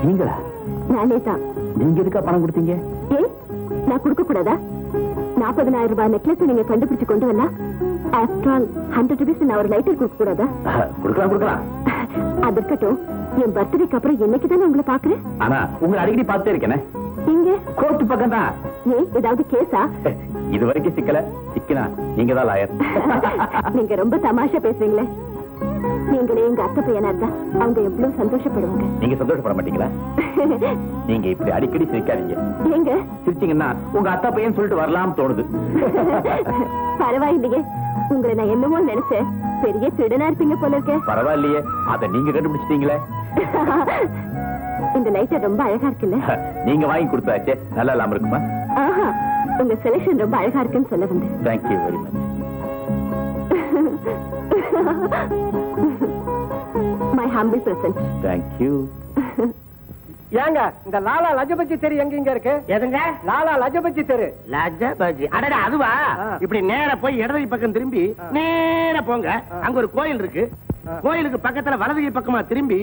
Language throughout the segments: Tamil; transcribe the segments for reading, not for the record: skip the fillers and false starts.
நீங்களா? நானே தான். நீங்க எதுக்கா பணம் கொடுத்தீங்க? ஏன் நான் கொடுக்க கூடாதா? 40,000 ரூபாய் நெக்லஸ் நீங்க கண்டுபிடிச்சு கொண்டு வரலாம். ஆஃப்டர் ஆல் 100 rupees நான் ஒரு லைட்டர் கொடுக்க கூடாதா? கொடுக்கலாம். அது இருக்கட்டும், என் பர்த்டேக்கு அப்புறம் என்னைக்குதானே உங்களை பாக்குறேன். ஆனா உங்களை அடிக்கடி பார்த்துட்டே இருக்கேனே. இங்க கோர்ட்டு பக்கம் தான். ஏன் ஏதாவது கேஸா? இது வரைக்கும் சிக்கனா நீங்க தான் லாயர். நீங்க ரொம்ப தமாஷா பேசுறீங்களே. நீங்களே எங்க அத்தை பையனா இருந்தா அவங்க எவ்வளவு சந்தோஷப்படுவாங்க. நீங்க சந்தோஷப்பட மாட்டீங்களா? நீங்க இப்படி அடிக்கடி சிரிக்காதீங்க. எங்க சிரிச்சீங்கன்னா உங்க அத்தா பையன் சொல்லிட்டு வரலாம் தோணுது. பரவாயில்லையே, உங்களை நான் என்னமோ நினைச்சேன் பெரிய திருடனா இருப்பீங்க போல இருக்க. பரவாயில்லையே, அத நீங்க கண்டுபிடிச்சிட்டீங்களே. இந்த லைட்டர் ரொம்ப அழகா இருக்குல்ல? நீங்க வாங்கி கொடுத்தாச்சே, நல்லா இல்லாம இருக்குமா? ஆஹா, உங்க செலக்ஷன் ரொம்ப அழகா இருக்குன்னு சொல்ல வந்தேன். Thank you very much. My humble present. Thank you. ஏங்க இந்த லாலா லஜபதி தெரு எங்க இருக்கு? எதுங்க? லாலா லஜபதி தெரு. லஜபதி? அடடா அதுவா? இப்படி நேரா போய் இடது பக்கம் திரும்பி நேரா போங்க. அங்க ஒரு கோயில் இருக்கு. கோயிலுக்கு பக்கத்துல வலது பக்கமா திரும்பி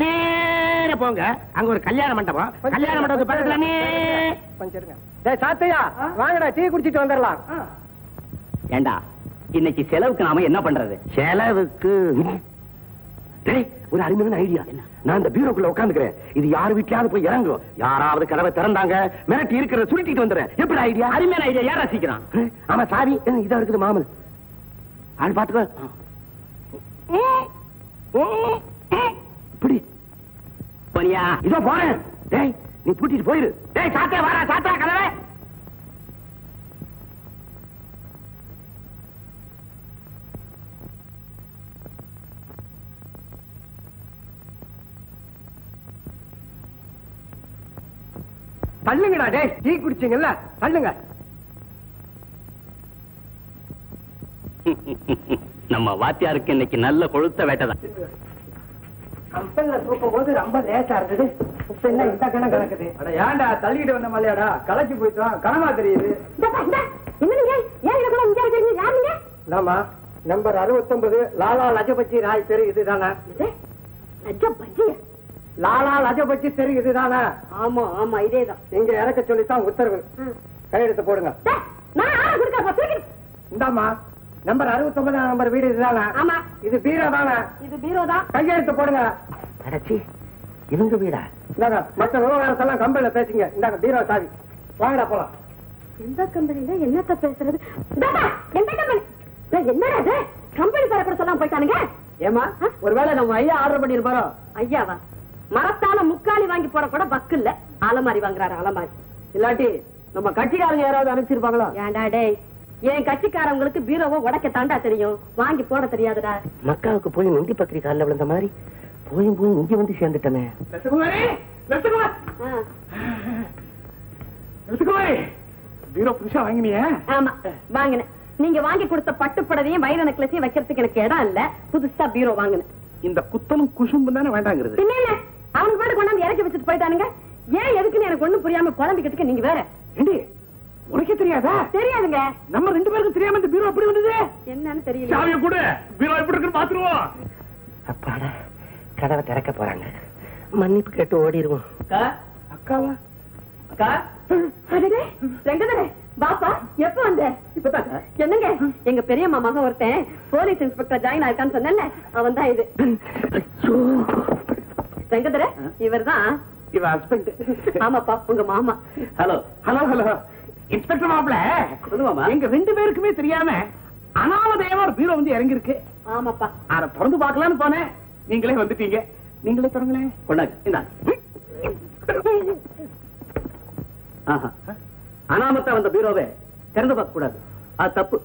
நேரா போங்க. அங்க ஒரு கல்யாண மண்டபம். கல்யாண மண்டபத்துக்கு பக்கத்துல கொஞ்சம் இருங்க. டேய் சாத்தையா, வாங்கடா டீ குடிச்சிட்டு வந்துடலாம். ஏண்டா இன்னைக்கு செலவுக்கு நாம என்ன பண்றது? செலவுக்கு ஒரு அருமையான ஐடியா. நான் இந்த பீரோக்குள்ள உட்காந்துக்கிறேன். இது யார் வீட்லயாவது போய் இறங்கும். யாராவது கதவை திறந்தாங்க மிரட்டி இருக்கிறத சுருட்டிட்டு வந்துடுறேன். எப்படி ஐடியா? அருமையான ஐடியா. யாரா சீக்கிரம்? ஆமா சாவி இதா இருக்குது மாமல். ஆள் பாத்துக்கோ. இப்படி போனியா? இதோ போறேன். டேய் நீ பூட்டிட்டு போயிரு. டேய் சாத்தா வாடா, சாத்தா கதவை. தள்ளுங்கடா டேய், டீ குடிச்சீங்கல்ல தள்ளுங்க. நம்ம வாத்தியாருக்கு இன்னைக்கு நல்ல கொழுத்த வேட்டைதான். கம்பெனில தூக்கும் போது ரொம்ப லேட்டா இருந்தது. இப்ப என்ன இந்த கணக்கு கிடக்குது? அட ஏன்டா தள்ளிக்கிட்டு வந்த மலையாடா, களைச்சு போயிட்டோம். கனமா தெரியுது. நாமா நம்பர் 69 லாலா லஜபதி ராய் தெரு இதுதானே? லாலா லஜபதி தெரு இதுதானே? ஆமா ஆமா இதேதான். இங்க இறக்க சொல்லித்தான் உத்தரவு. கையெழுத்து போடுங்க. இந்தாமா நம்பர் 69 நம்பர் வீடு இதுதானே? ஆமா. இது பீரோ தானே? இது பீரோ தான். கையெழுத்து போடுங்க. அடச்சி இவங்க வீடா? இந்தாங்க மற்ற விவகாரத்தெல்லாம் கம்பெனில பேசுங்க. இந்தாங்க பீரோ சாவி. வாங்கடா போலாம். எந்த கம்பெனில என்னத்த பேசுறது? எந்த கம்பெனி? என்னடா கம்பெனி பேர கூட சொல்லாம போயிட்டானுங்க. ஏமா ஒருவேளை நம்ம ஐயா ஆர்டர் பண்ணிருப்பாரோ? ஐயாவா? மரத்தால முக்காலி வாங்கி போட கூட பக்கு இல்ல. அலமாரி வாங்குறாரு அலமாரி. இல்லாட்டி நம்ம கட்சிக்காரங்க யாராவது அனுப்பிச்சிருப்பாங்களோ? ஏன்டா டேய், என் கட்சிக்காரங்களுக்கு பீரோவை உடைக்க தாண்டா தெரியும், வாங்கி போட தெரியாதுடா. மக்காவுக்கு போய் நொண்டி பத்திரிக்கை காலில் விழுந்த மாதிரி போய் இங்க வந்து சேர்ந்துட்டமே. பீரோ புதுசா வாங்கினியா? ஆமா வாங்கினேன். நீங்க வாங்கி கொடுத்த பட்டுப்படவையும் வைர நெக்லஸையும் வைக்கிறதுக்கு எனக்கு இடம் இல்ல. புதுசா பீரோ வாங்கினேன். இந்த குத்தலும் குசும்பு தானே வேண்டாங்கிறது. என்ன அவனுக்கு பாட்டு கொண்டாந்து இறக்கி வச்சுட்டு போயிட்டானுங்க. ஏன் எதுக்குன்னு எனக்கு ஒண்ணும் புரியாம குழம்பிக்கிட்டு நீங்க வேற. உனக்கே தெரியாதா? தெரியாதுங்க. நம்ம ரெண்டு பேருக்கும் தெரியாம இந்த பீரோ எப்படி வந்தது? என்னன்னு தெரியல. சாவியை கூட பீரோ எப்படி இருக்குன்னு பாத்துருவோம். அப்பாடா கதவை திறக்க போறாங்க. மன்னிப்பு கேட்டு ஓடிடுவோம். அக்காவா? அக்கா ரெங்கதரே பாப்பா எப்ப வந்த? இப்பதான். என்னங்க எங்க பெரியம்மா மகன் ஒருத்தன் போலீஸ் இன்ஸ்பெக்டர் ஜாயின் ஆயிருக்கான்னு சொன்னேன்ல, அவன் தான் இது. ரெங்கதர இவர்தான் இவ ஹஸ்பண்ட். ஆமாப்பா உங்க மாமா. ஹலோ ஹலோ ஹலோ இன்ஸ்பெக்டர் மாப்பிள்ள, எங்க ரெண்டு பேருக்குமே தெரியாம அனாமதேவா ஒரு பீரோ வந்து இறங்கி இருக்கு. ஆமாப்பா. அத திறந்து பார்க்கலாம்னு போனேன். நீங்களே வந்துட்டீங்க. நீங்களே திறங்களேன். கொண்டாங்க. அனாமத்தா வந்த பீரோவை திறந்து பார்க்க கூடாது, அது தப்பு.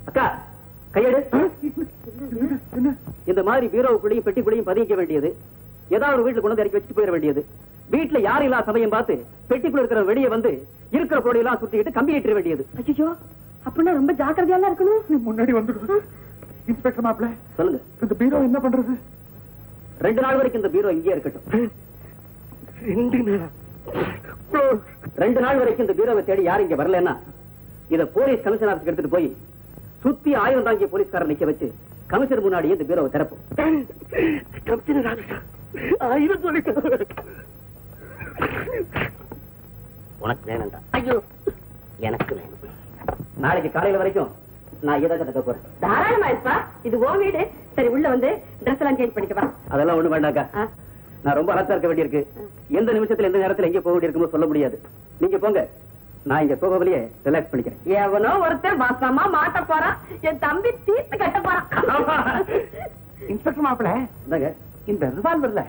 அக்கா கையெடு. இந்த மாதிரி பீரோவுக்குள்ளேயும் பெட்டிக்குள்ளேயும் பதிக்க வேண்டியது, ஏதாவது ஒரு வீட்டுல கொண்டு இறக்கி வச்சுட்டு போயிட வேண்டியது. வீட்டுல யாரும் இல்லா சமயம் பார்த்து பெட்டிக்குள்ள இருக்கிற வெளியே வந்து இருக்கிற பொருளையெல்லாம் சுத்திக்கிட்டு கம்பி ஏற்ற வேண்டியது. ஐயோ அப்படின்னா ரொம்ப ஜாக்கிரதையா இருக்கணும். நீ முன்னாடி வந்துடு. இன்ஸ்பெக்டர் மாப்பிள்ள சொல்லுங்க, இந்த பீரோ என்ன பண்றது? 2 நாள் வரைக்கும் இந்த பீரோ இங்கே இருக்கட்டும். 2 நாள் வரைக்கும் இந்த பீரோவை தேடி யாரும் இங்க வரலன்னா இத போலீஸ் கமிஷன் ஆபீஸ்க்கு எடுத்துட்டு போய் சுத்தி ஆயுதம் தாங்கிய போலீஸ்காரர் நிக்க வச்சு கமிஷனர் முன்னாடியே இந்த பீரோவை திறப்போம். கமிஷனர் ஆஃபீஸா? இது சொல்லிட்டு உனக்கு வேணும்டா. ஐயோ, எனக்கு வேணும். நாளைக்கு காலையில வரைக்கும் நான் இதை தக்க போறேன். தாராளமா இருப்பா, இது ஓ வீடு. சரி, உள்ள வந்து ட்ரெஸ் எல்லாம் சேஞ்ச் பண்ணிக்க. அதெல்லாம் ஒண்ணு வேண்டாக்கா. நான் ரொம்ப அலர்ட்டா இருக்க வேண்டியிருக்கு. எந்த நிமிஷத்துல எந்த நேரத்துல எங்க போக வேண்டியிருக்குமோ சொல்ல முடியாது. நீங்க போங்க, நான் இங்க போகவிலேயே ரிலாக்ஸ் பண்ணிக்கிறேன். எவனோ ஒருத்தர் வாசமா மாட்ட போறான், என் தம்பி தீர்த்து கட்ட போறான். இன்ஸ்பெக்டர் மாப்பிள்ள, இந்தாங்க. இந்த ரிவால்வர்ல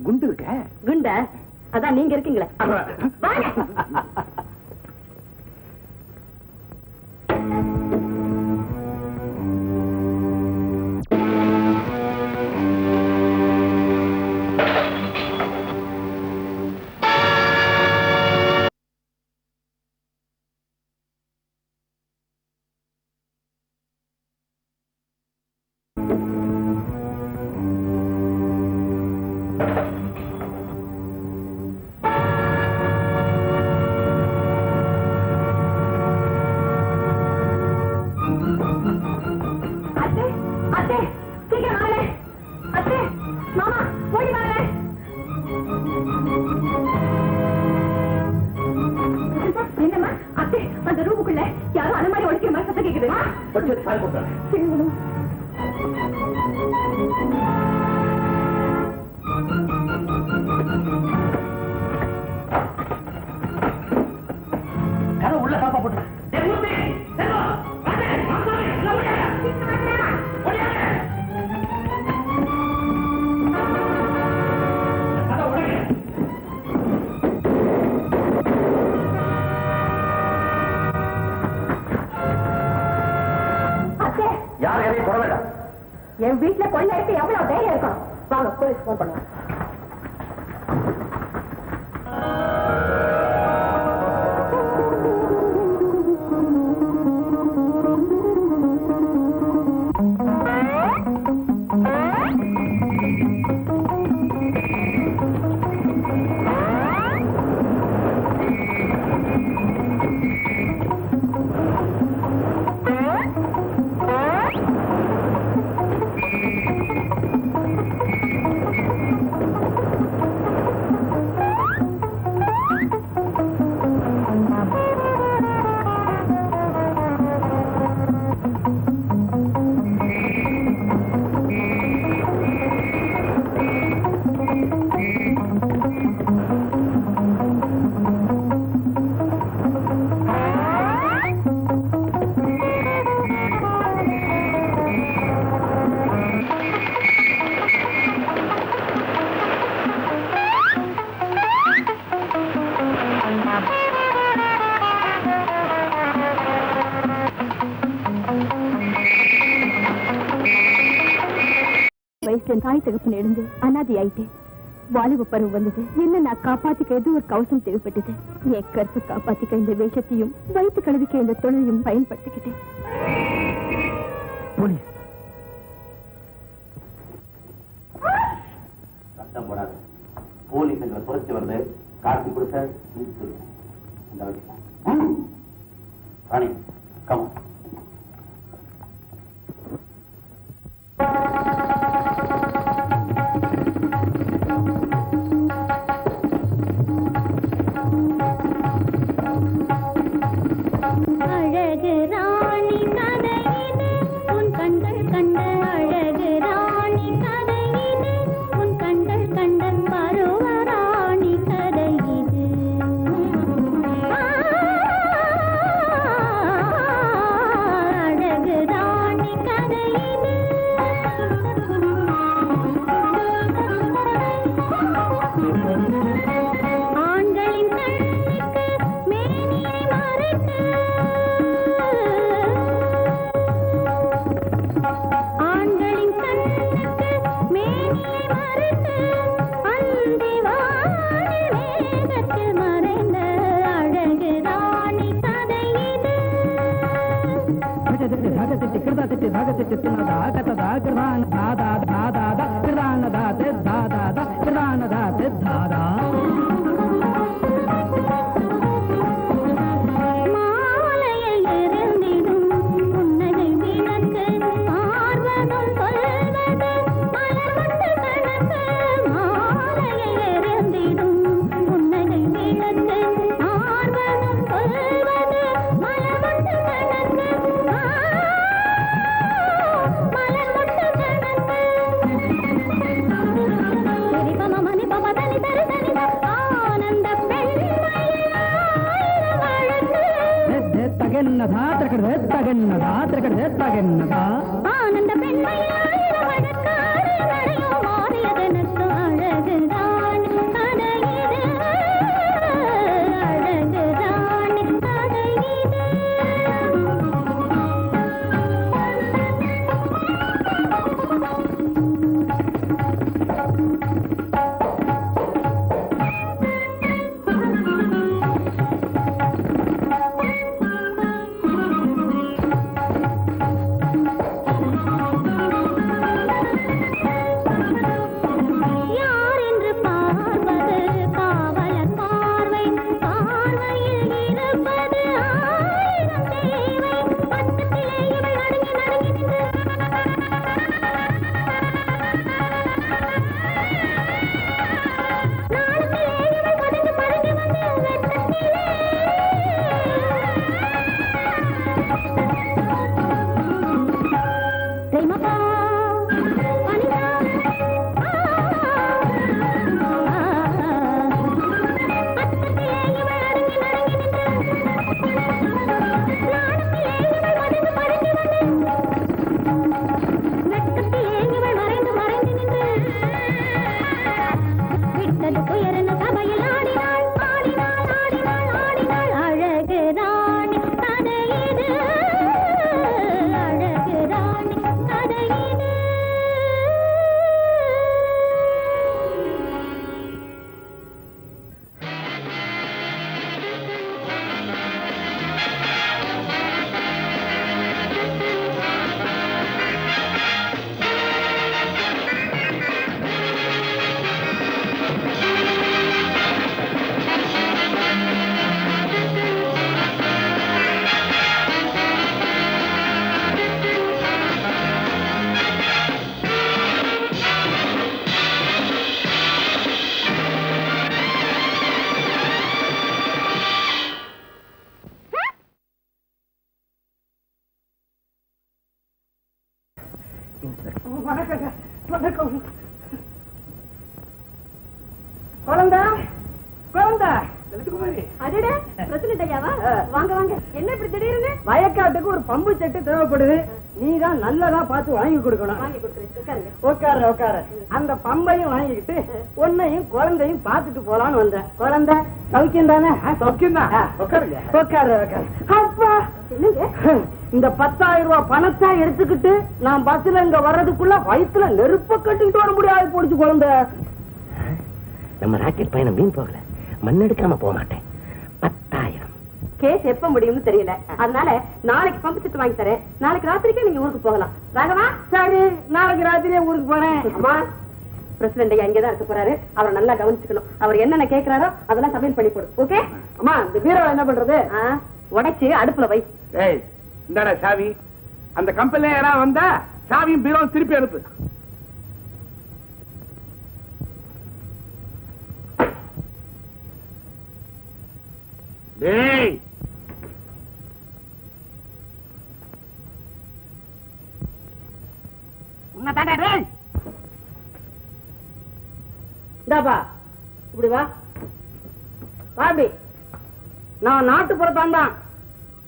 குண்டு இருக்க. குண்ட அதான் நீங்க இருக்கீங்களே. வாங்க. உள்ள காப்பா போட்டு என் வீட்டுல கொள்ள எடுத்து எவ்வளவு தைரியம் இருக்கும். வாங்க, போலீஸ் போன் பண்ணுவாங்க. வயசுல தாய் தகப்பன் எழுந்து அனாதி ஆயிட்டேன். வாலிப பருவம் வந்தது. என்ன நான் காப்பாத்திக்க ஏதோ ஒரு கவசம் தேவைப்பட்டது. என் கருத்து காப்பாத்திக்க இந்த வேஷத்தையும் வயிற்று கழுவிக்க இந்த தொழிலையும் பயன்படுத்திக்கிட்டேன். சத்தம் போடாது. போலீஸ் எங்களை புரட்சி வருது. காட்டி கொடுத்த ராணி கம். மாலையில் இருந்திடும் புன்னகை விளக்கு பார்வதும் தகன்னதா திரக்கடதே தகன்னதா திரக்கடதே தகன்னதா ஆனந்த பெண்மையாயிர வழக்காடு நடையோ மாறியதனக்கு அழகுதான் கதையிது அழகுதான் கதையிது வயக்காட்டுக்கு ஒரு பம்பு செட்டு தேவைப்படுது. நீதான் நல்லதா பார்த்து வாங்கி கொடுக்கணும். உட்கார உட்கார அந்த பம்பையும் வாங்கிக்கிட்டு உன்னையும் குழந்தையும் பார்த்துட்டு போலான்னு வந்தேன். குழந்தை சௌக்கியம் தானே? சௌக்கியம் தான். உட்காருங்க உட்கார உட்கார. அப்பா இந்த 10,000 ரூபாய் பணத்தை எடுத்துக்கிட்டு நான் பஸ்ல இங்க வர்றதுக்குள்ள வயிற்றுல நெருப்ப கட்டிக்கிட்டு வர முடியாது போடுச்சு குழந்தை. நம்ம ராக்கெட் பயணம் மீன் போகல, மண்ணெடுக்காம போக மாட்டேன். 10,000 கேஸ் எப்ப முடியும்னு தெரியல. அதனால நாளைக்கு பம்பு செட்டு வாங்கி தரேன். நாளைக்கு ராத்திரிக்கே நீங்க ஊருக்கு போகலாம். ராகவா, சரி நாளைக்கு ராத்திரியே ஊருக்கு போறேன். அம்மா, பிரசிடண்ட் ஐயா இங்கதான் இருக்க போறாரு. அவரை நல்லா கவனிச்சுக்கணும். அவர் என்னென்ன கேட்கிறாரோ அதெல்லாம் சமையல் பண்ணி போடு. ஓகே? அம்மா, இந்த பீரோ என்ன பண்றது? உடைச்சு அடுப்புல வை. ஏய், இந்தாடா சாவி. அந்த கம்பெனில யாராவது வந்தா சாவியும் பீரோவும் திருப்பி அனுப்பு. டேய், உன்னதாடா டேய். இந்தாப்பா, இப்படி வா. பாபி, நான் நாட்டுப்புறத்தான் தான்.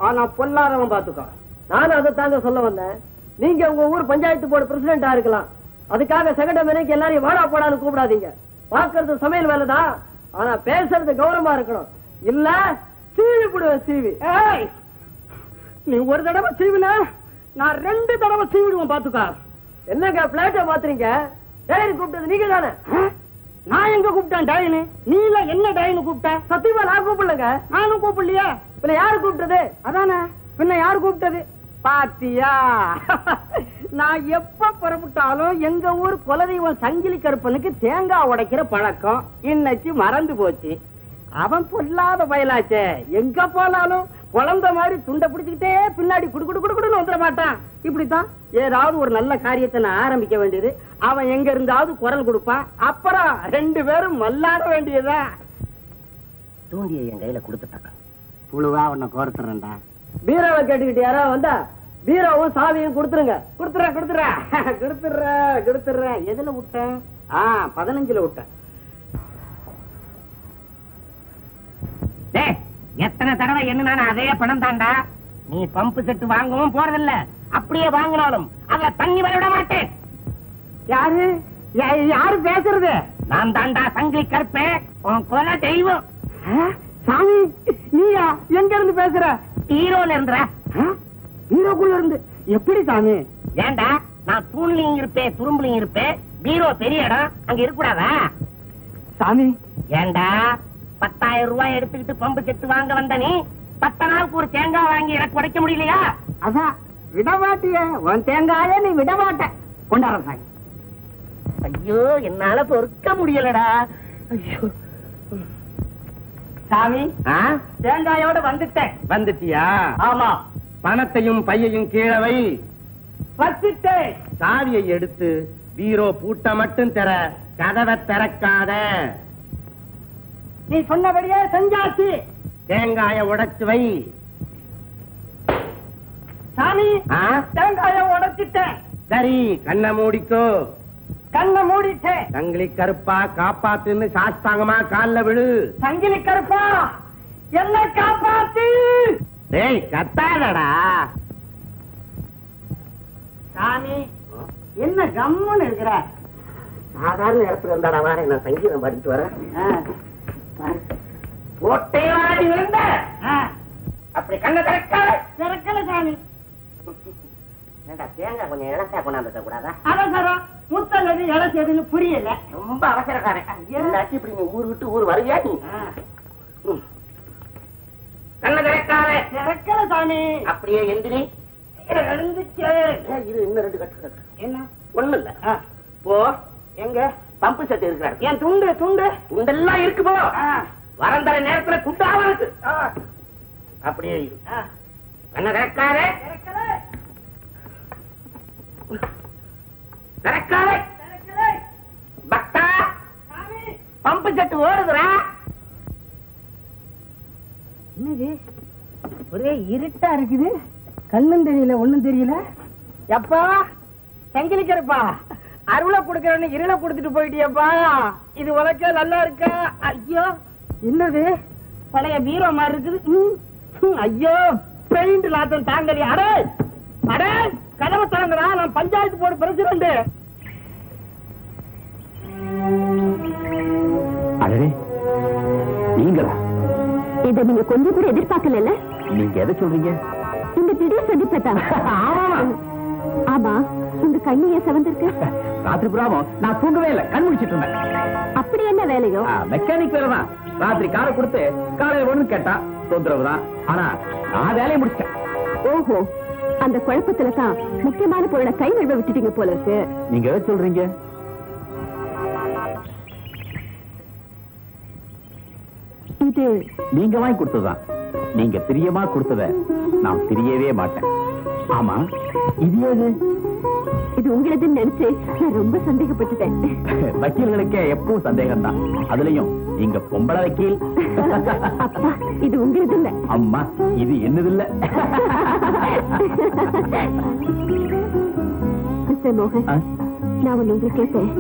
ஆனா பொல்லாதவன் பாத்துக்கோ. நானும் அதை தாங்க சொல்ல வந்தேன். நீங்க உங்க ஊர் பஞ்சாயத்து போர்டு பிரசிடண்டா இருக்கலாம். அதுக்காக செகண்ட் மணிக்கு எல்லாரையும் வாடா போடான்னு கூப்பிடாதீங்க. பாக்குறது சமையல் வேலைதான். ஆனா பேசுறது கௌரவமா இருக்கணும். இல்ல சீவி விடுவேன். சீவி. நீ ஒரு தடவை சீவின, நான் 2 தடவை சீவிடுவேன் பாத்துக்கா. என்னங்க பிளேட்டை மாத்துறீங்க? டயனு கூப்பிட்டது நீங்க தானே? நான் எங்க கூப்பிட்டேன் டயனு? நீ இல்ல என்ன டயனு கூப்பிட்ட? சத்தியமா நான் கூப்பிடலங்க. நானும் கூப்பிடலையா? பின்ன யாரு கூப்பிட்டது? அதானே, பின்ன யாரு கூப்பிட்டது? பாத்தியா? நான் எப்ப புறப்பட்டாலும் எங்க ஊர் குலதெய்வம் சங்கிலி கருப்பனுக்கு தேங்காய் உடைக்கிற பழக்கம் இன்னைக்கு மறந்து போச்சு. அவன் பொல்லாத பயலாச்சே. எங்க போனாலும் குழந்தை மாதிரி துண்டை பிடிச்சுக்கிட்டே பின்னாடி குடுக்குடுன்னு வந்துட மாட்டான். இப்படித்தான் ஏதாவது ஒரு நல்ல காரியத்தை நான் ஆரம்பிக்க வேண்டியது. அவன் எங்க இருந்தாவது குரல் கொடுப்பான். அப்புறம் 2 பேரும் மல்லாட வேண்டியதா. தூண்டியை என் கையில கொடுத்துட்டான். புழுவா உன்னை கோர்த்துறேன்டா. பீரோவை கேட்டுக்கிட்டு யாராவது வந்தா பீரோவும் சாவியும் கொடுத்துருங்க. கொடுத்துறேன். எதுல விட்டேன்? 15ல விட்டேன். எத்தனை தடவை என்ன அதே பணம் தாண்டா. நீ பம்பு செட்டு வாங்கவும் போறதில்ல, அப்படியே வாங்கினாலும் அதுல தண்ணி வர விட மாட்டேன். யாரு யாரு பேசுறது? நான் தாண்டா சங்கிலி கருப்பேன், உன் கொலை தெய்வம். சாமி நீயா எங்க இருந்து பேசுற? ஹீரோல இருந்துற. ஹீரோக்குள்ள இருந்து எப்படி சாமி? ஏண்டா நான் தூண்லையும் இருப்பேன் துரும்புலையும் இருப்பேன், பீரோ பெரிய இடம் அங்க இருக்கக்கூடாதா? சாமி ஏண்டா 10,000 ரூபாய் எடுத்துக்கிட்டு பம்பு செட்டு வாங்க வந்த நீ 10 நாளுக்கு ஒரு தேங்காய் வாங்கி எனக்கு உடைக்க முடியலையா? அதான் விடமாட்டிய உன் தேங்காய நீ விடமாட்ட. கொண்டாட சாமி. ஐயோ என்னால பொறுக்க முடியலடா. ஐயோ சாமி தேங்காயோட வந்துட்டேன். வந்துட்டியா? ஆமா பணத்தையும் பையையும் கீழே வை. வச்சிட்டேன். சாவியை எடுத்து பீரோ பூட்ட மட்டும் தர, கதவை திறக்காத. நீ சொன்னபடியே செஞ்சாச்சு. தேங்காய உடைச்சு வை. சாமி ஆ? தேங்காய உடைச்சிட்டேன். சரி, கண்ணை மூடிக்கோ. கண்ணை மூடிட்டேன். சங்கிலி கருப்பா காப்பாத்துன்னு சாஸ்தாங்கமா கால்ல விழு. சங்கிலி கருப்பா என்ன காப்பாத்து. டேய் கத்தாதடா. சாமி என்ன கம்முன்னு இருக்கிற? சாதாரண இடத்துல இருந்தாடா வார, நான் சங்கீதம் படிச்சு வரேன். போட்டே வாடி விழுந்த அப்படி கண்ணை திறக்காத. திறக்கல சாமி. தேங்காய் கொஞ்சம் இலசா கொண்டாந்து கூடாதா? அவசரம் முத்தலது இலசதுன்னு புரியல. ரொம்ப அவசரக்காரன். எல்லாச்சும் இப்படி நீ ஊர் விட்டு ஊர் வருவியா நீ? கண்ணை திறக்காத. திறக்கல சாமி. அப்படியே எந்திரி. எழுந்துச்சு. இது இன்னும் 2 கட்டு. என்ன? ஒண்ணு இல்ல. போ. எங்க? பம்பு செட்டு இருக்கிறாரு. என் துண்டு துண்டு துண்டெல்லாம் இருக்கு. போ. வரந்தர நேரத்துல குண்டாவ இருக்கு. அப்படியே இரு. கண்ணை திறக்காத. திறக்காத. பக்தா பம்பு செட்டு ஓடுதுரா. என்னது ஒரே இருட்டா இருக்குது. கண்ணும் தெரியல ஒண்ணும் தெரியல. எப்பா சங்கிலிக்கிறப்பா அருளை கொடுக்கறன்னு இருளை கொடுத்துட்டு போயிட்டியப்பா. இது உனக்கே நல்லா இருக்கா? ஐயோ என்னது பழைய பீரோ மாதிரி இருக்குது. ஐயோ பெயிண்ட் லாத்தம் தாங்கலி. அடே அடே கதவை திறங்கடா, நான் பஞ்சாயத்து போர்டு பிரசிடண்ட். அடே நீங்களா? இதை நீங்க கொஞ்சம் கூட எதிர்பார்க்கல. நீங்க எதை சொல்றீங்க? இந்த திடீர் சந்திப்பதா? ஆமா, உங்க கண்ணு ஏன் செவந்திருக்கு? ராத்திரி புறாமம் நான் தூங்கவே இல்லை, கண் முடிச்சிட்டு இருந்தேன். அப்படி என்ன வேலையோ? மெக்கானிக் வேலை தான். ராத்திரி காரை கொடுத்து காலையில ஒண்ணு கேட்டா தொந்தரவு தான். ஆனா நான் வேலையை முடிச்சிட்டேன். ஓஹோ, அந்த குழப்பத்துல தான் முக்கியமான பொருளை கை நழுவ விட்டுட்டீங்க போல இருக்கு. நீங்க எதை சொல்றீங்க? இது நீங்க வாங்கி கொடுத்ததுதான். நீங்க பிரியமா கொடுத்தத நான் பிரியவே மாட்டேன். ஆமா, இது ஏது? இது உங்களதுன்னு நினைச்சு நான் ரொம்ப சந்தேகப்பட்டுட்டேன். வக்கீல்களுக்கே எப்பவும் சந்தேகம் தான். அதுலயும் நீங்க பொம்பளை வக்கீல். அப்பா, இது உங்களது இல்ல. அம்மா, இது என்னது இல்ல. மிஸ்டர் மோகன், நான் ஒண்ணு உங்களுக்கு கேட்பேன்.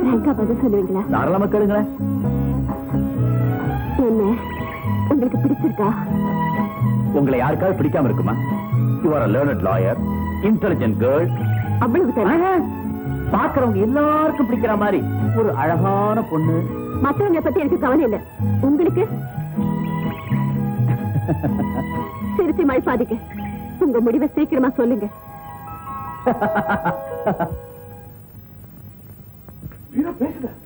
ரேங்கா பதில் சொல்லுவீங்களா? தாராளமா கேளுங்களேன். என்ன உங்களுக்கு பிடிச்சிருக்கா? உங்களை யாருக்காவது பிடிக்காம இருக்குமா? You are a learned lawyer, intelligent girl. அவ்வளவு தானே? பாக்குறவங்க எல்லாருக்கும் பிடிக்கிற மாதிரி ஒரு அழகான பொண்ணு. மற்றவங்களை பத்தி எனக்கு கவலை இல்லை. உங்களுக்கு சிரிச்சு மழைப்பாதிக்க. உங்க முடிவை சீக்கிரமா சொல்லுங்க.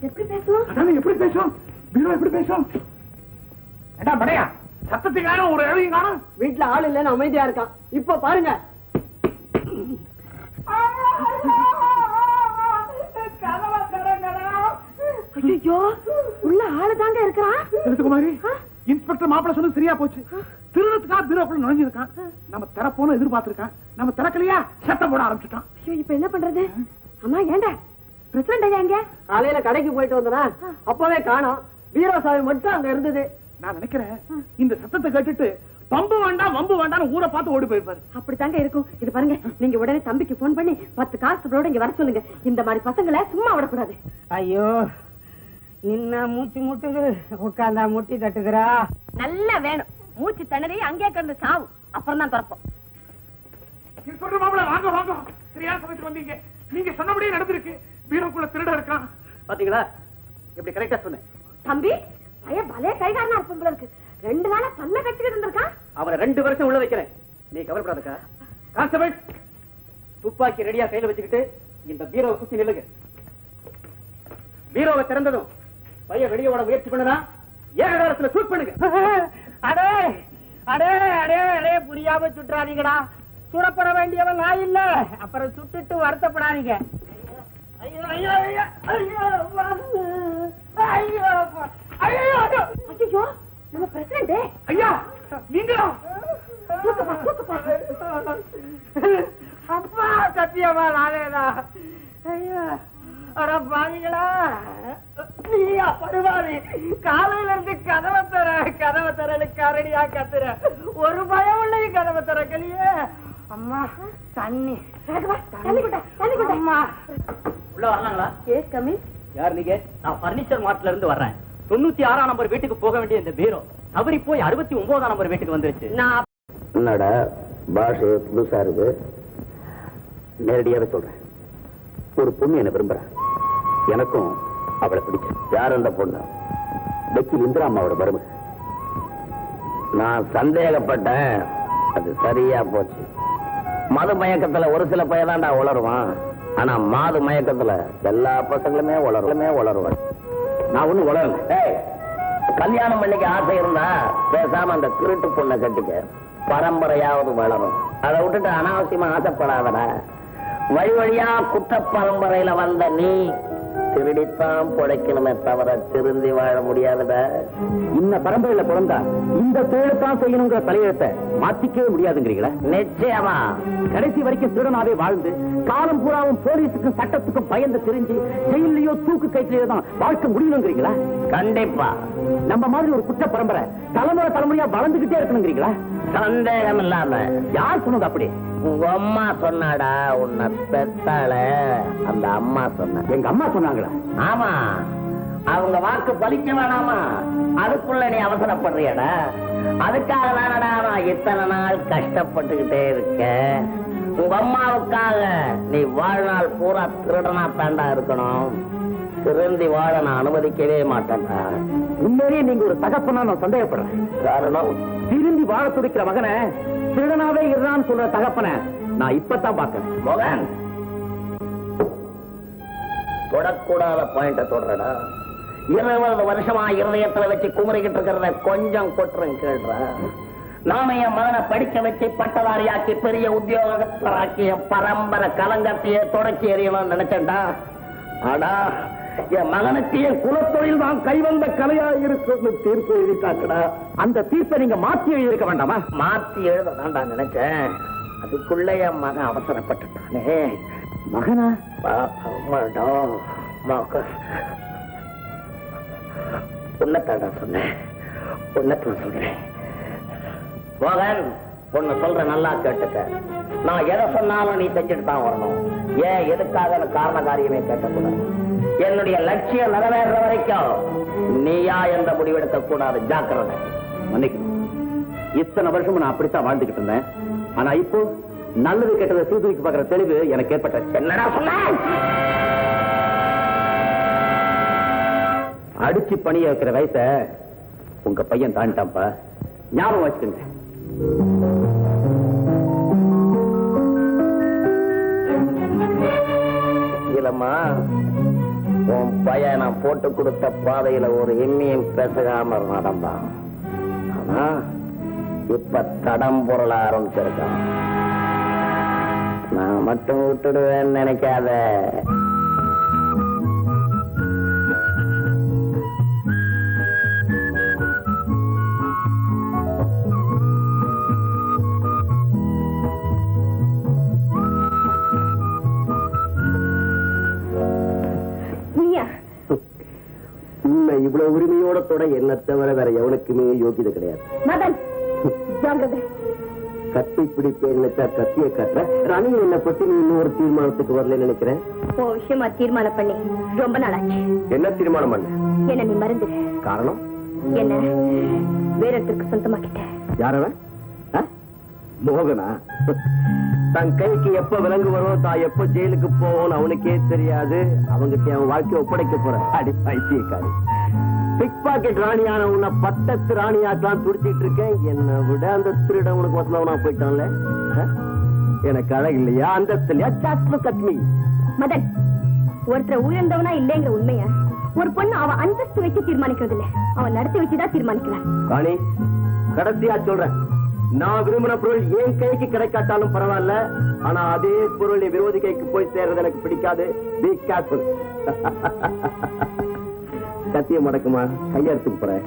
எப்படி பேசுவோம்? எப்படி பேசும்? பீரோ எப்படி பேசும்? ஏடா படையா, சத்தத்துக்கான ஒரு இழையும் காணும். வீட்டுல ஆள் இல்லன்னு அமைதியா இருக்கான். இப்ப பாருங்க. ஐயோ, உள்ள ஆளு தாங்க இருக்கிறான். குமாரி, இன்ஸ்பெக்டர் மாப்பிள்ள சொன்னது சரியா போச்சு. திருடத்துக்காக பீரோக்குள்ள நுழைஞ்சிருக்கான். நம்ம திறப்போன்னு எதிர்பார்த்திருக்கான். நம்ம திறக்கலையா சத்தம் போட ஆரம்பிச்சுட்டான். ஐயோ, இப்ப என்ன பண்றது? அம்மா, ஏண்டா பிரசிடண்ட் ஐயா எங்க? காலையில கடைக்கு போயிட்டு வந்தனா அப்பவே காணோம். பீரோ சாவி மட்டும் அங்க இருந்தது. நான் நினைக்கிறேன் இந்த சத்தத்தை கேட்டுட்டு பம்பு வேண்டாம் வம்பு வேண்டாம் ஊரை பார்த்து ஓடி போயிருப்பாரு. அப்படித்தாங்க இருக்கும். இது பாருங்க, நீங்க உடனே தம்பிக்கு போன் பண்ணி 10 காசுகளோட இங்க வர சொல்லுங்க. இந்த மாதிரி பசங்களை சும்மா விடக்கூடாது. ஐயோ, நின்னா மூச்சு முட்டுது, உட்கார்ந்தா முட்டி தட்டுகிறா. நல்லா வேணும். மூச்சு திணறி அங்கே கிடந்து சாவு, அப்புறம் தான் திறப்போம். இன்ஸ்பெக்டர் மாப்பிள வாங்க வாங்க. சரியான சமயத்துக்கு வந்தீங்க. நீங்க சொன்னபடியே நடந்திருக்கு. பீரோக்குள்ள திருட இருக்கான். பாத்தீங்களா? எப்படி கரெக்டா சொன்னேன். தம்பி பையன் பலே கைகாரனா இருக்கும் போல இருக்கு. 2 நாளா பல்ல கட்டிக்கிட்டு இருந்திருக்கான். அவனை 2 வருஷம் உள்ள வைக்கிறேன். நீ கவலைப்படாதக்கா. கான்ஸ்டபிள், துப்பாக்கி ரெடியா கையில வச்சுக்கிட்டு இந்த பீரோவை சுத்தி நில்லுங்க. பீரோவை திறந்ததும் பையன் வெளியே ஓட முயற்சி பண்ணனா ஏகடாரத்துல ஷூட் பண்ணுங்க. அடே அடே அடே அடே புரியாம சுட்டுறாதீங்கடா. சுடப்பட வேண்டியவன் நான் இல்ல. அப்புறம் சுட்டுட்டு வருத்தப்படாதீங்க. ஐயோ ஐயோ ஐயோ ஐயோ ஐயோ ஐயோ ஐயோ நம்ம பிரசிடண்ட். ஐயா நீங்களா? அப்பா சத்தியமா நானேதா. ஐயோ அட பாவிங்களா, நீயா படுவாரி. காலையில இருந்து கதவை தர கரடியா கத்துற. ஒரு பயம் இல்லை கதவை திறக்கலையே. அம்மா தண்ணி அம்மா. உள்ள வரலாங்களா? Yes coming. யார் நீங்க? நான் பர்னிச்சர் மார்ட்ல இருந்து வர்றேன். 96ஆம் நம்பர் வீட்டுக்கு போக வேண்டிய இந்த பீரோ தவறி போய் 69ஆம் நம்பர் வீட்டுக்கு வந்துருச்சு. நான் என்னடா பாஷை புதுசா இருக்கு? நேரடியாவே சொல்றேன். ஒரு பொண்ணு என்ன விரும்புறா. எனக்கும் அவளை பிடிச்சு. யார் அந்த பொண்ணு? வக்கீல் இந்திரா அம்மாவோட மருமக. நான் சந்தேகப்பட்டேன். அது சரியா போச்சு. மது மயக்கத்துல ஒரு சில பையதான்டா உளருவான். ஆனா மாது மயக்கத்துல எல்லா பசங்களுமே உளருவான். நான் ஒண்ணும் உளரல. கல்யாணம் பண்ணிக்க ஆசை இருந்தா பேசாம அந்த திருட்டு பொண்ணை கட்டிக்க. பரம்பரையாவது வளரும். அதை விட்டுட்டு அனாவசியமா ஆசைப்படாதடா. வழி வழியா குற்ற பரம்பரையில வந்த நீ திருடித்தான் பொழைக்கணுமே தவிர திருந்தி வாழ முடியாதுடா. இந்த பரம்பரையில பிறந்தா இந்த தொழில்தான் செய்யணுங்கிற தலையெழுத்தை மாத்திக்கவே முடியாதுங்கிறீங்களா? நிச்சயமா. கடைசி வரைக்கும் திருடனாவே வாழ்ந்து காலம் பூராவும் போலீஸுக்கும் சட்டத்துக்கும் பயந்து தெரிஞ்சு ஜெயிலையோ தூக்கு கைத்திலேயோ தான் வாழ்க்கை முடியணுங்கிறீங்களா? கண்டிப்பா. நம்ம மாதிரி ஒரு குற்ற பரம்பரை தலைமுறையா வளர்ந்துகிட்டே இருக்கணுங்கிறீங்களா? சந்தேகம் இல்லாம. யார் சொன்னது அப்படி? உங்க அம்மா சொன்னாடா. உன்னை பெத்தாள அந்த அம்மா சொன்ன. எங்க அம்மா சொன்னாங்களா? ஆமா. அவங்க வாக்கு பலிக்க வேணாமா? அதுக்குள்ள நீ அவசரப்படுறியடா. அதுக்காக தானடா நான் இத்தனை நாள் கஷ்டப்பட்டுக்கிட்டே இருக்கேன். உங்க அம்மாவுக்காக நீ வாழ்நாள் பூரா திருடனா தாண்டா இருக்கணும். திருந்தி வாழ நான் அனுமதிக்கவே மாட்டேன்டா. உண்மையிலேயே நீங்க ஒரு தகப்பனா நான் சந்தேகப்படுறேன். காரணம், திருந்தி வாழ துடிக்கிற மகனை திருடனாவே இருந்தான்னு சொல்ற தகப்பனை நான் இப்பதான் பாக்கிறேன். மகன் தொடக்கூடாத பாயிண்ட தொடரடா. 20 வருஷமா இருதயத்துல வச்சு குமரிக்கிட்டு இருக்கிறத கொஞ்சம் கொட்டுறேன் கேள்ற. நாம என் மகனை படிக்க வச்சு பட்டதாரியாக்கி பெரிய உத்தியோகத்தராக்கி பரம்பரை கலங்கத்தையே தொடச்சி எறியணும்னு நினைச்சேன்டா. ஆனா என் மகனுக்கு என் குலத்தொழில் தான் கைவந்த கலையா இருக்குன்னு தீர்ப்பு எழுதிட்டாங்கடா. அந்த தீர்ப்பை நீங்க மாத்தி எழுதியிருக்க வேண்டாமா? மாத்தி எழுத வேண்டாம் நினைச்சேன். அதுக்குள்ள என் மகன் அவசரப்பட்டுட்டானே. மகனா? உன்னத்தாடா சொன்னேன். உன்னத்தான் சொல்றேன். மகன் ஒண்ணு சொல்ற நல்லா கேட்டுக்க. நான் எதை சொன்னாலும் நீ செஞ்சுட்டு தான் வரணும். ஏன் எதுக்காக காரண காரியமே கேட்கக்கூடாது. என்னுடைய லட்சியம் நிறைவேற வரைக்கும் நீயா எந்த முடிவெடுக்க கூடாது. ஜாக்கிரதை. மன்னிக்கணும். இத்தனை வருஷம் நான் அப்படித்தான் வாழ்ந்துகிட்டு இருந்தேன். ஆனா இப்போ நல்லது கெட்டதை சீர்தூக்கி பார்க்கிற தெளிவு எனக்கு ஏற்பட்ட. என்னடா சொன்ன? அடிச்சு பணிய வைக்கிற வயசை உங்க பையன் தாண்டிட்டான்ப்பா. ஞாபகம் வச்சுக்கோங்க. இல்லம்மா, உன் பையன் நான் போட்டு கொடுத்த பாதையில ஒரு எம்மியும் பேசகாம நடந்தான். ஆனா இப்ப தடம் பொருள ஆரம்பிச்சிருக்கான். நான் மட்டும் விட்டுடுவேன்னு நினைக்காத. இவ்வளவு உரிமையோட தொட என்ன தவிர வேற எவனுக்குமே யோகியதை கிடையாது. கத்தி பிடிப்பேன் நினைச்சா கத்திய காட்டுற. ராணி, என்னை பத்தி நீ இன்னொரு தீர்மானத்துக்கு வரல நினைக்கிறேன். விஷயமா தீர்மானம் பண்ணி ரொம்ப நாளாச்சு. என்ன தீர்மானம் பண்ண? என்ன நீ மறந்து. காரணம் என்ன வேற இடத்துக்கு சொந்தமாக்கிட்ட. யாரவன்? மோகனா தன் கைக்கு எப்ப விலங்கு வரும் தான் எப்ப ஜெயிலுக்கு போவோம் அவனுக்கே தெரியாது. அவங்கிட்ட அவன் வாழ்க்கையை ஒப்படைக்க போற அடி பைத்தியக்காரி. பிக் பாக்கெட் ராணியான உன்னை பட்டத்து ராணியாக்கெல்லாம் துடிச்சிட்டு இருக்கேன். என்னை விட அந்த திருட உனக்கு வசந்தவனா போயிட்டான்ல. எனக்கு அழகு இல்லையா, அந்தஸ்து இல்லையா? கத்மி மதன், ஒருத்தர் உயர்ந்தவனா இல்லைங்கிற உண்மைய ஒரு பொண்ணு அவ அந்தஸ்து வச்சு தீர்மானிக்கிறது இல்ல, அவன் நடத்தி வச்சுதான் தீர்மானிக்கிறான். ராணி, கடைசியா சொல்றேன், நான் விரும்பின பொருள் என் கைக்கு கிடைக்காட்டாலும் பரவாயில்ல, ஆனா அதே பொருள் விரோதி கைக்கு போய் சேர்றது எனக்கு பிடிக்காது. Be careful. கத்திய மடக்குமா, கையெடுத்துக்கு போறேன்.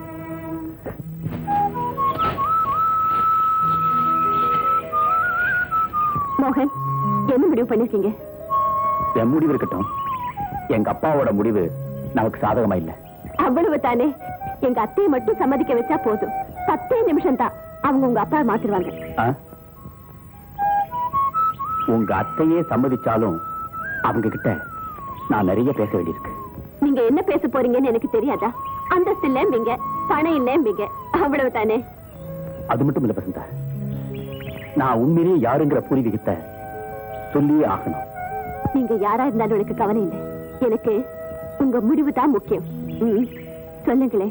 மோகன், என்ன முடிவு பண்ணிருக்கீங்க? என் முடிவு இருக்கட்டும், எங்க அப்பாவோட முடிவு நமக்கு சாதகமா இல்ல. அவ்வளவு தானே, எங்க அத்தையை மட்டும் சம்மதிக்க வச்சா போதும். 10 நிமிஷம் தான் அவங்க உங்க அப்பா மாத்திருவாங்க. உங்க அத்தையே சம்மதிச்சாலும் அவங்க கிட்ட நான் நிறைய பேச வேண்டியிருக்கு. நீங்க என்ன பேச போறீங்கன்னு எனக்கு தெரியாதா? அந்தஸ்து இல்லம்பீங்க, பணம் இல்லம்பீங்க, அவ்வளவு தானே. அது மட்டும் இல்ல வசந்தா, நான் உண்மையிலேயே யாருங்கிற பூர்வீகத்தை சொல்லியே ஆகணும். நீங்க யாரா இருந்தாலும் எனக்கு கவலை இல்லை, எனக்கு உங்க முடிவு தான் முக்கியம். சொல்லுங்களே.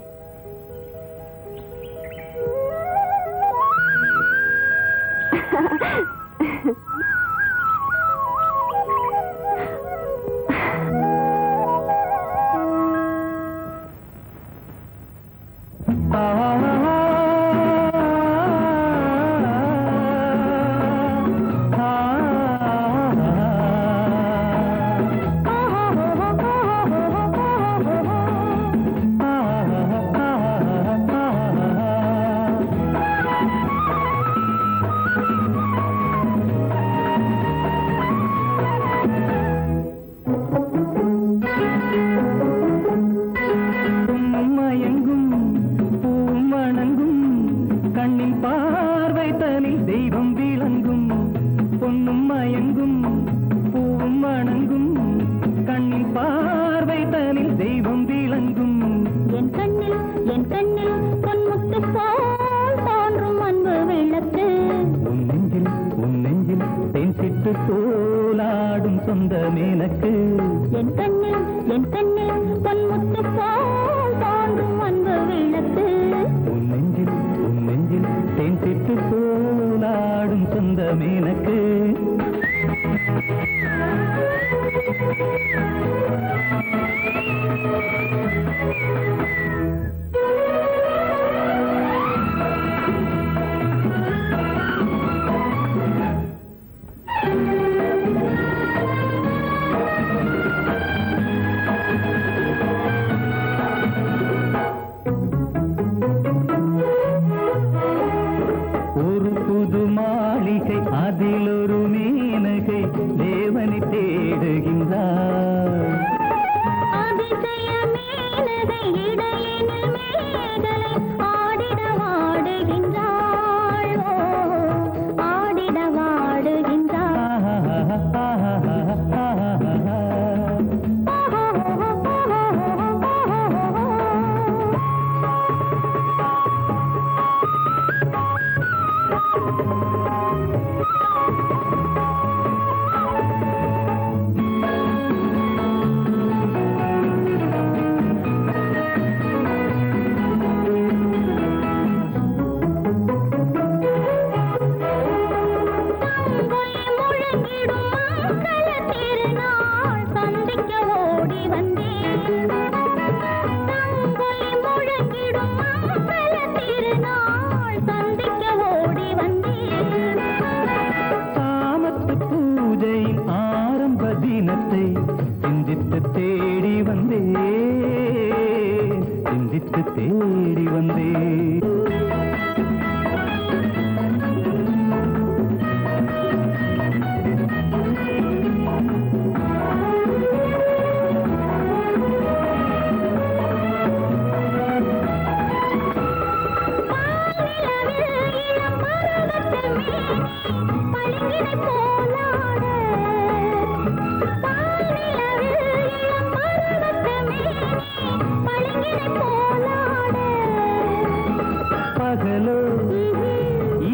பகலோ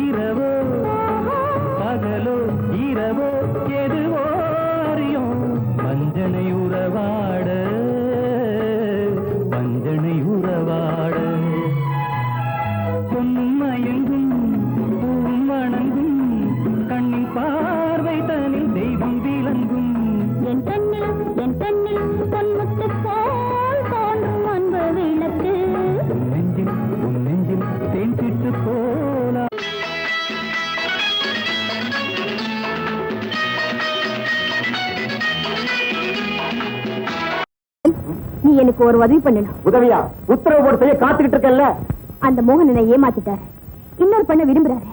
இரவோ எனக்கு ஒரு உதவி பண்ணணும். உதவியா? உத்தரவு போட்டு செய்ய காத்துக்கிட்டு இருக்கல. அந்த மோகன் என்னை ஏமாத்திட்டாரு. இன்னொரு பண்ண விரும்புறாரு.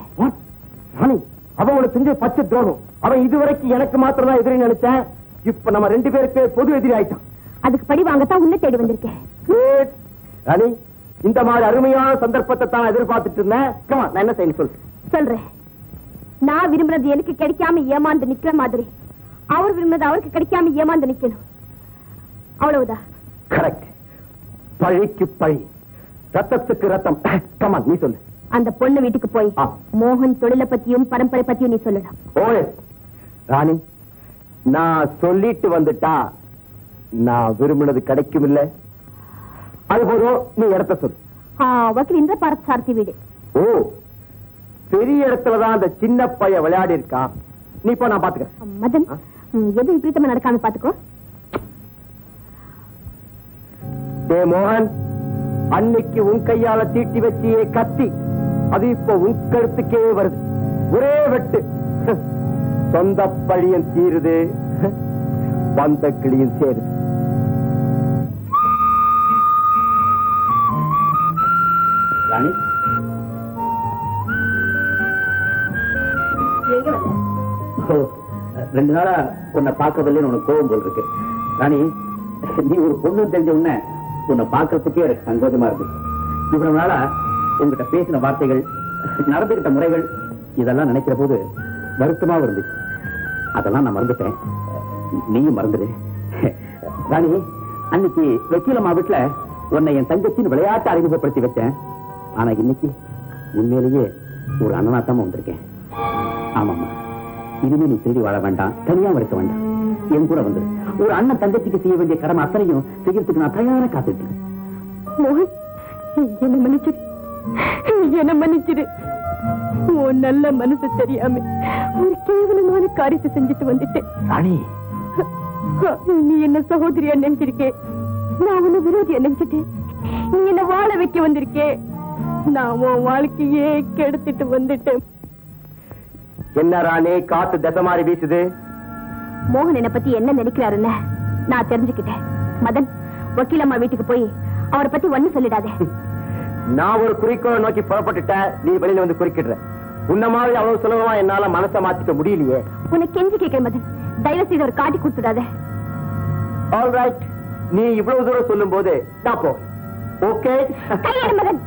அவன் செஞ்ச பச்சை துரோகம். அவன் இதுவரைக்கும் எனக்கு மாத்திரம் தான் எதிரி நினைச்சேன். இப்ப நம்ம 2 பேருக்கு பொது எதிரி ஆயிட்டான். அதுக்கு படி வாங்கத்தான் உன்னை தேடி வந்திருக்கேன். ராணி, இந்த மாதிரி அருமையான சந்தர்ப்பத்தை தான் எதிர்பார்த்துட்டு இருந்தேன். நான் என்ன செய்யணும் சொல்றேன். நான் விரும்புறது எனக்கு கிடைக்காம ஏமாந்து நிக்கிற மாதிரி அவர் விரும்புறது அவருக்கு கிடைக்காம ஏமாந்து நிக்கணும். அவ்வளவுதான். கரெக்ட். பழிக்கு பழி, ரத்தத்துக்கு ரத்தம். கமான், நீ சொல்லு. அந்த பொண்ணு வீட்டுக்கு போய் மோகன் தொழிலை பத்தியும் பரம்பரை பத்தியும் நீ சொல்லலாம். ஓ ராணி, நான் சொல்லிட்டு வந்துட்டா நான் விரும்பினது கிடைக்கும் இல்ல. அது போதும், நீ இடத்த சொல்லு. வக்கீல் இந்திர பாரத் சாரதி வீடு. ஓ, பெரிய இடத்துலதான் அந்த சின்ன பைய விளையாடி இருக்கான். நீ இப்போ நான் பாத்துக்கிறேன். மதன், எது விபரீதமா நடக்காம பாத்துக்கோ. டே மோகன், அன்னைக்கு உன் கையால தீட்டி வச்சியே கத்தி, அது இப்போ உன் கருத்துக்கே வருது. ஒரே வெட்டு. சொந்த பழியன் தீருது, வந்த கிளியும் சேருது. ராணி, ரெண்டு நாளா உன்னை பார்க்கவில்லைன்னு உனக்கு கோபம் போல் இருக்கு. ராணி, நீ ஒரு பொண்ணு தெரிஞ்ச உடனே உன்னை பார்க்கறதுக்கே எனக்கு சங்கோஜமா இருக்கு. இவ்வளவு நாளா உங்ககிட்ட பேசின வார்த்தைகள், நடந்துகிட்ட முறைகள், இதெல்லாம் நினைக்கிற போது வருத்தமா இருந்துச்சு. அதெல்லாம் நான் மறந்துட்டேன், நீயும் மறந்துடு. ராணி, அன்னைக்கு வக்கீலம்மா வீட்டுல உன்னை என் தங்கச்சின்னு விளையாட்டு அறிமுகப்படுத்தி வச்சேன். ஆனா இன்னைக்கு உண்மையிலேயே ஒரு அண்ணனாத்தாம வந்திருக்கேன். ஆமாம்மா, இனிமே நீ திருடி வாழ வேண்டாம், தனியா இருக்க வேண்டாம், என் கூட வந்து ஒரு அண்ணன் தங்கச்சிக்கு செய்ய வேண்டிய கடமை அத்தனையும் செய்யறதுக்கு நான் தயாரா காத்துட்டு. மோகன், என்ன மன்னிச்சிரு, என்ன மன்னிச்சிரு. உன் நல்ல மனசு தெரியாம ஒரு கேவலமான காரியத்தை செஞ்சுட்டு வந்துட்டேன். ராணி, நீ என்ன சகோதரியா நினைச்சிருக்கே, நான் உன்னை விரோதியா நினைச்சிட்டேன். நீ என்ன வாழ வைக்க வந்திருக்கே, நான் உன் வாழ்க்கையே கெடுத்துட்டு வந்துட்டேன். என்ன ராணி, காத்து தசை மாறி வீசுது. மோகன் என்னை பத்தி என்ன நினைக்கிறாருன்னு நான் தெரிஞ்சுக்கிட்டேன். மதன், வக்கீலம்மா வீட்டுக்கு போய் அவரை பத்தி ஒண்ணு சொல்லிடாதே. நான் ஒரு குறிக்கோளை நோக்கி புறப்பட்டுட்ட, நீ வெளியில வந்து குறுக்கிடுற. உன்ன மாதிரி அவ்வளவு சுலபமா என்னால மனசை மாத்திக்க முடியலையே. உனக்கு கெஞ்சி கேட்கிறேன் மதன், தயவு செய்து ஒரு காட்டி கொடுத்துடாத. ஆல் ரைட், நீ இவ்வளவு தூரம் சொல்லும் போது நான் போ. ஓகே மதன்,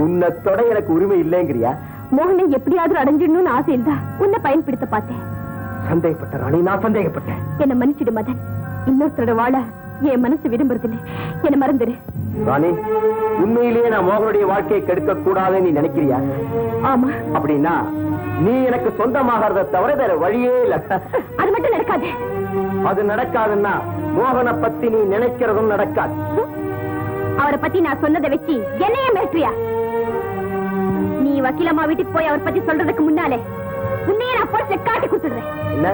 உன்னை தொட எனக்கு உரிமை இல்லைங்கிறியா? மோகனை எப்படியாவது அடைஞ்சிடணும்னு ஆசை இருந்தா உன்னை பயன்படுத்த பார்த்தேன். சந்தேகப்பட்ட ராணி, நான் சந்தேகப்பட்டேன். என்ன மன்னிச்சிடு மதன், இன்னொருத்தரோட வாழ என் மனசு விரும்புறதில்லை, என்ன மறந்துடு. ராணி, உண்மையிலேயே நான் மோகனுடைய வாழ்க்கையை கெடுக்க கூடாதுன்னு நீ நினைக்கிறியா? ஆமா. அப்படின்னா நீ எனக்கு சொந்தமாகறத தவிர வேற வழியே இல்ல. அது மட்டும் நடக்காது. அது நடக்காதுன்னா மோகனை பத்தி நீ நினைக்கிறதும் நடக்காது. அவரை பத்தி நான் சொன்னதை வச்சு என்னையே மிரட்டுறியா? நீ வக்கீலம்மா வீட்டுக்கு போய் அவரை பத்தி சொல்றதுக்கு முன்னாலே உன்னையே நான் போலீஸ்ல காட்டி கொடுத்துடுறேன். என்ன?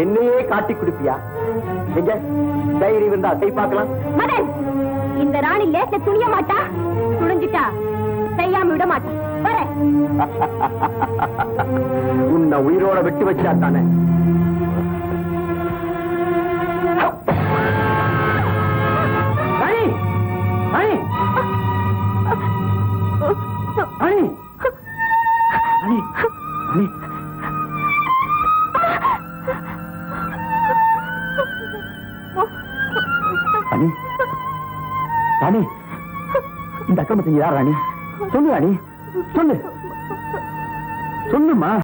என்னையே காட்டி கொடுப்பியா? எங்க தைரியம் இருந்தா கை பார்க்கலாம். மதன், இந்த ராணி லேஸ்ல துணிய மாட்டா, துணிஞ்சிட்டா செய்யாம விட மாட்டா. வரேன். உன்னை உயிரோட வெட்டி வச்சா தானே. ராணி, இந்த அக்கிரமத்தை யார் ராணி? சொல்லு ராணி, சொல்லு, சொல்லுமா.